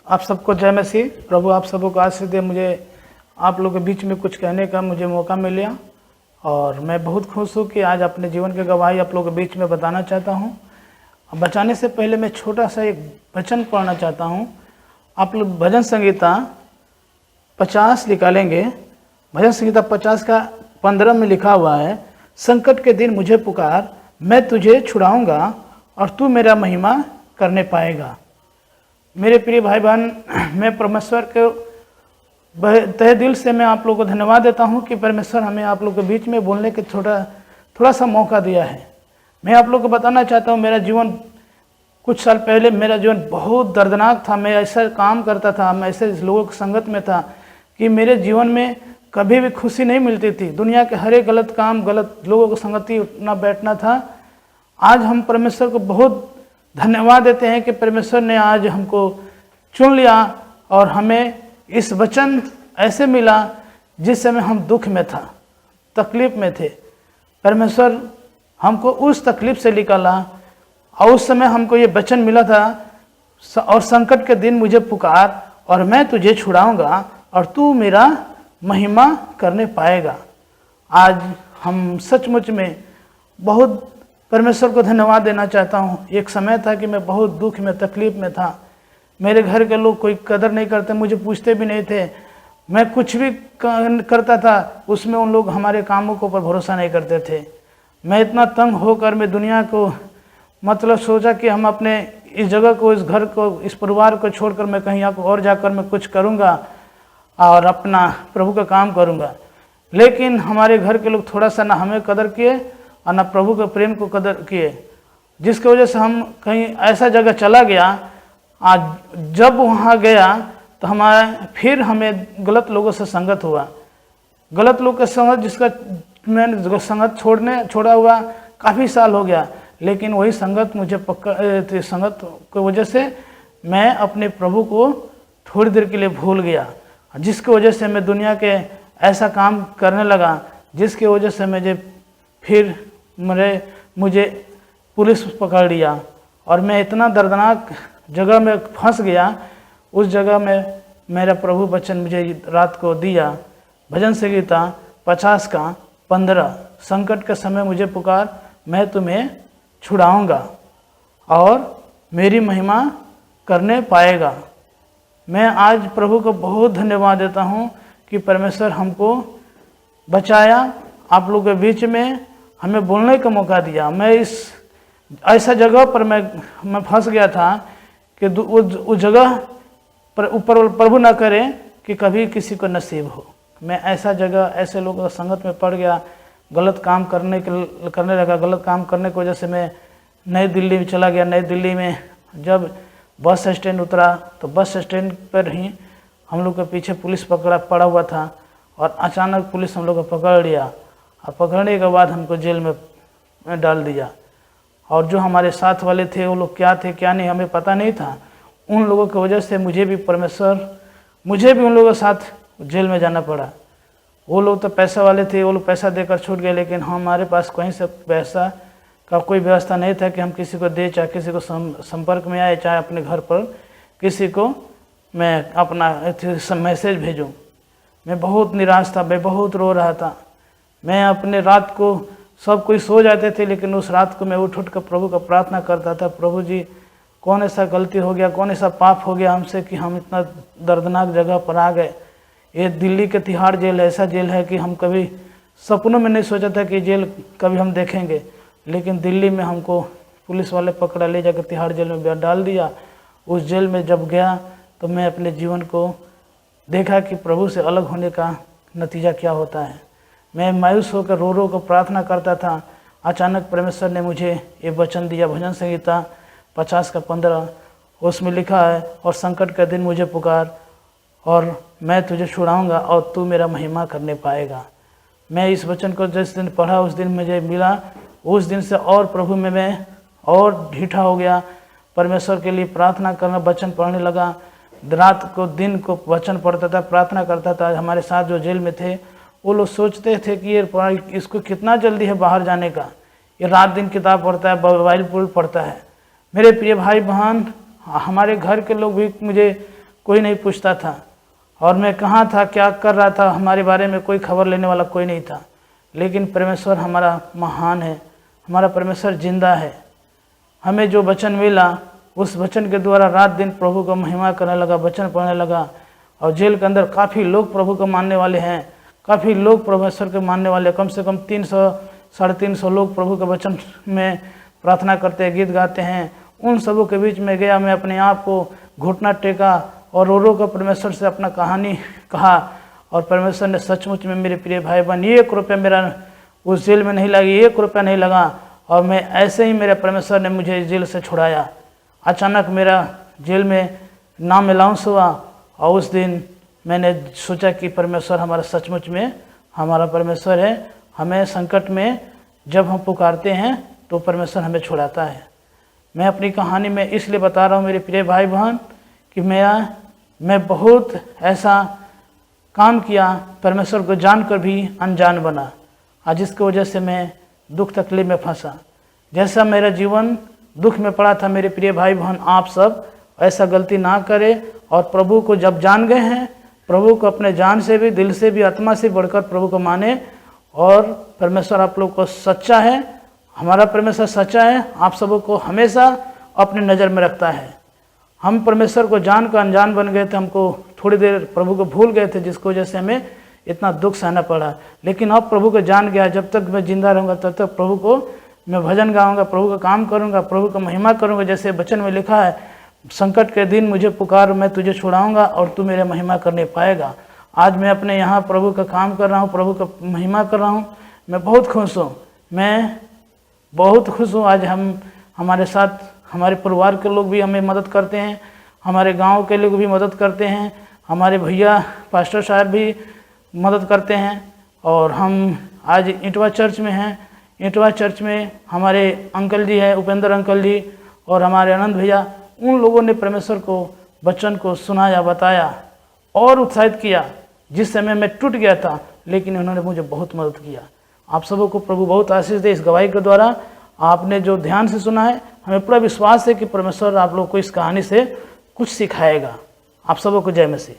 आप सबको जय मसीह। प्रभु आप सबको को आशीष दे। मुझे आप लोगों के बीच में कुछ कहने का मुझे मौका मिला और मैं बहुत खुश हूँ कि आज अपने जीवन की गवाही आप लोगों के बीच में बताना चाहता हूँ। बचाने से पहले मैं छोटा सा एक वचन पढ़ना चाहता हूँ। आप लोग भजन संगीता 50 निकालेंगे। भजन संगीता 50 का 15 में लिखा हुआ है, संकट के दिन मुझे पुकार, मैं तुझे छुड़ाऊंगा और तू मेरा महिमा करने पाएगा। मेरे प्रिय भाई बहन, मैं परमेश्वर के तहे दिल से मैं आप लोगों को धन्यवाद देता हूं कि परमेश्वर हमें आप लोगों के बीच में बोलने के थोड़ा सा मौका दिया है। मैं आप लोगों को बताना चाहता हूं, मेरा जीवन कुछ साल पहले मेरा जीवन बहुत दर्दनाक था। मैं ऐसा काम करता था, मैं ऐसे लोगों की संगत में था कि मेरे जीवन में कभी भी खुशी नहीं मिलती थी। दुनिया के हर एक गलत काम, गलत लोगों को संगति उठना बैठना था। आज हम परमेश्वर को बहुत धन्यवाद देते हैं कि परमेश्वर ने आज हमको चुन लिया और हमें इस वचन ऐसे मिला जिस समय हम दुख में था, तकलीफ में थे। परमेश्वर हमको उस तकलीफ से निकाला और उस समय हमको ये वचन मिला था, और संकट के दिन मुझे पुकार और मैं तुझे छुड़ाऊंगा और तू मेरा महिमा करने पाएगा। आज हम सचमुच में बहुत परमेश्वर को धन्यवाद देना चाहता हूँ। एक समय था कि मैं बहुत दुख में, तकलीफ में था। मेरे घर के लोग कोई कदर नहीं करते, मुझे पूछते भी नहीं थे। मैं कुछ भी करता था उसमें उन लोग हमारे कामों के ऊपर भरोसा नहीं करते थे। मैं इतना तंग होकर मैं दुनिया को मतलब सोचा कि हम अपने इस जगह को, इस घर को, इस परिवार को छोड़कर मैं कहीं और जाकर मैं कुछ करूँगा और अपना प्रभु का काम करूँगा। लेकिन हमारे घर के लोग थोड़ा सा ना हमें कदर किए और ना प्रभु के प्रेम को कदर किए, जिसकी वजह से हम कहीं ऐसा जगह चला गया। आज जब वहाँ गया तो फिर हमें गलत लोगों से संगत हुआ। गलत लोग के संगत, जिसका मैंने संगत छोड़ा हुआ काफ़ी साल हो गया, लेकिन वही संगत मुझे संगत की वजह से मैं अपने प्रभु को थोड़ी देर के लिए भूल गया, जिसकी वजह से मैं दुनिया के ऐसा काम करने लगा, जिसकी वजह से फिर मुझे पुलिस पकड़ लिया और मैं इतना दर्दनाक जगह में फंस गया। उस जगह में मेरा प्रभु वचन मुझे रात को दिया, भजन संगीता 50 का 15, संकट के समय मुझे पुकार, मैं तुम्हें छुड़ाऊंगा और मेरी महिमा करने पाएगा। मैं आज प्रभु को बहुत धन्यवाद देता हूँ कि परमेश्वर हमको बचाया, आप लोगों के बीच में हमें बोलने का मौका दिया। मैं इस ऐसा जगह पर मैं फंस गया था कि उस जगह पर ऊपर प्रभु ना करे कि कभी किसी को नसीब हो। मैं ऐसा जगह, ऐसे लोगों की संगत में पड़ गया, गलत काम करने लगा। गलत काम करने की वजह से मैं नई दिल्ली में चला गया। नई दिल्ली में जब बस स्टैंड उतरा तो बस स्टैंड पर ही हम लोग के पीछे पुलिस पड़ा हुआ था और अचानक पुलिस हम लोग को पकड़ लिया और पकड़ने के बाद हमको जेल में डाल दिया। और जो हमारे साथ वाले थे वो लोग क्या थे क्या नहीं हमें पता नहीं था। उन लोगों की वजह से मुझे भी उन लोगों के साथ जेल में जाना पड़ा। वो लोग तो पैसा वाले थे, वो लोग पैसा देकर छूट गए, लेकिन हमारे पास कहीं से पैसा का कोई व्यवस्था नहीं था कि हम किसी को दे, चाहे किसी को संपर्क में आए, चाहे अपने घर पर किसी को मैं अपना मैसेज भेजूं। मैं बहुत निराश था, मैं बहुत रो रहा था। मैं अपने रात को सब कोई सो जाते थे, लेकिन उस रात को मैं उठ कर प्रभु का प्रार्थना करता था, प्रभु जी कौन ऐसा गलती हो गया, कौन ऐसा पाप हो गया हमसे कि हम इतना दर्दनाक जगह पर आ गए। ये दिल्ली के तिहाड़ जेल ऐसा जेल है कि हम कभी सपनों में नहीं सोचा था कि जेल कभी हम देखेंगे, लेकिन दिल्ली में हमको पुलिस वाले पकड़ा, ले जाकर तिहाड़ जेल में डाल दिया। उस जेल में जब गया तो मैं अपने जीवन को देखा कि प्रभु से अलग होने का नतीजा क्या होता है। मैं मायूस होकर रो कर प्रार्थना करता था। अचानक परमेश्वर ने मुझे ये वचन दिया, भजन संगीता 50 का 15, उसमें लिखा है, और संकट का दिन मुझे पुकार और मैं तुझे छुड़ाऊंगा और तू मेरा महिमा करने पाएगा। मैं इस वचन को जिस दिन पढ़ा उस दिन मुझे मिला, उस दिन से और प्रभु में मैं और ढीठा हो गया। परमेश्वर के लिए प्रार्थना करना, वचन पढ़ने लगा। रात को दिन को वचन पढ़ता था, प्रार्थना करता था। हमारे साथ जो जेल में थे वो लोग सोचते थे कि ये इसको कितना जल्दी है बाहर जाने का, ये रात दिन किताब पढ़ता है, बाइबल पढ़ता है। मेरे प्रिय भाई बहन, हमारे घर के लोग भी मुझे कोई नहीं पूछता था, और मैं कहाँ था, क्या कर रहा था, हमारे बारे में कोई खबर लेने वाला कोई नहीं था। लेकिन परमेश्वर हमारा महान है, हमारा परमेश्वर जिंदा है। हमें जो वचन मिला उस वचन के द्वारा रात दिन प्रभु को महिमा करने लगा, वचन पढ़ने लगा। और जेल के अंदर काफ़ी लोग प्रभु को मानने वाले हैं, काफ़ी लोग परमेश्वर को मानने वाले, कम से कम 300 साढ़े 300 लोग प्रभु के वचन में प्रार्थना करते हैं, गीत गाते हैं। उन सबों के बीच में गया, मैं अपने आप को घुटना टेका और रो कर परमेश्वर से अपना कहानी कहा। और परमेश्वर ने सचमुच में मेरे प्रिय भाई बहन 1 रुपया मेरा उस जेल में नहीं लगी, 1 रुपया नहीं लगा। और मैं ऐसे ही मेरे परमेश्वर ने मुझे जेल से छुड़ाया। अचानक मेरा जेल में नाम अलाउंस हुआ और उस दिन मैंने सोचा कि परमेश्वर हमारा सचमुच में हमारा परमेश्वर है। हमें संकट में जब हम पुकारते हैं तो परमेश्वर हमें छुड़ाता है। मैं अपनी कहानी में इसलिए बता रहा हूँ मेरे प्रिय भाई बहन कि मैं बहुत ऐसा काम किया, परमेश्वर को जानकर भी अनजान बना, आज जिसकी वजह से मैं दुख तकलीफ में फंसा। जैसा मेरा जीवन दुख में पड़ा था, मेरे प्रिय भाई बहन आप सब ऐसा गलती ना करें। और प्रभु को जब जान गए हैं, प्रभु को अपने जान से भी, दिल से भी, आत्मा से बढ़कर प्रभु को माने। और परमेश्वर आप लोग को सच्चा है, हमारा परमेश्वर सच्चा है, आप सबों को हमेशा अपनी नज़र में रखता है। हम परमेश्वर को जान कर अनजान बन गए थे, हमको थोड़ी देर प्रभु को भूल गए थे, जिसकी वजह से हमें इतना दुख सहना पड़ा। लेकिन अब प्रभु को जान गया, जब तक मैं जिंदा रहूँगा तब तक प्रभु को मैं भजन गाऊंगा, प्रभु का काम करूंगा, प्रभु का महिमा करूंगा। जैसे वचन में लिखा है, संकट के दिन मुझे पुकार, मैं तुझे छुड़ाऊंगा और तू मेरे महिमा करने पाएगा। आज मैं अपने यहाँ प्रभु का काम कर रहा हूँ, प्रभु का महिमा कर रहा हूँ। मैं बहुत खुश हूँ, मैं बहुत खुश हूँ। आज हमारे साथ हमारे परिवार के लोग भी हमें मदद करते हैं, हमारे गाँव के लोग भी मदद करते हैं, हमारे भैया पास्टर साहब भी मदद करते हैं। और हम आज इटवा चर्च में हैं। इटवा चर्च में हमारे अंकल जी हैं, उपेंद्र अंकल जी, और हमारे आनंद भैया, उन लोगों ने परमेश्वर को वचन को सुनाया, बताया और उत्साहित किया। जिस समय मैं टूट गया था, लेकिन उन्होंने मुझे बहुत मदद किया। आप सबों को प्रभु बहुत आशीष दे। इस गवाही के द्वारा आपने जो ध्यान से सुना है, हमें पूरा विश्वास है कि परमेश्वर आप लोग को इस कहानी से कुछ सिखाएगा। आप सबों को जय मसीह।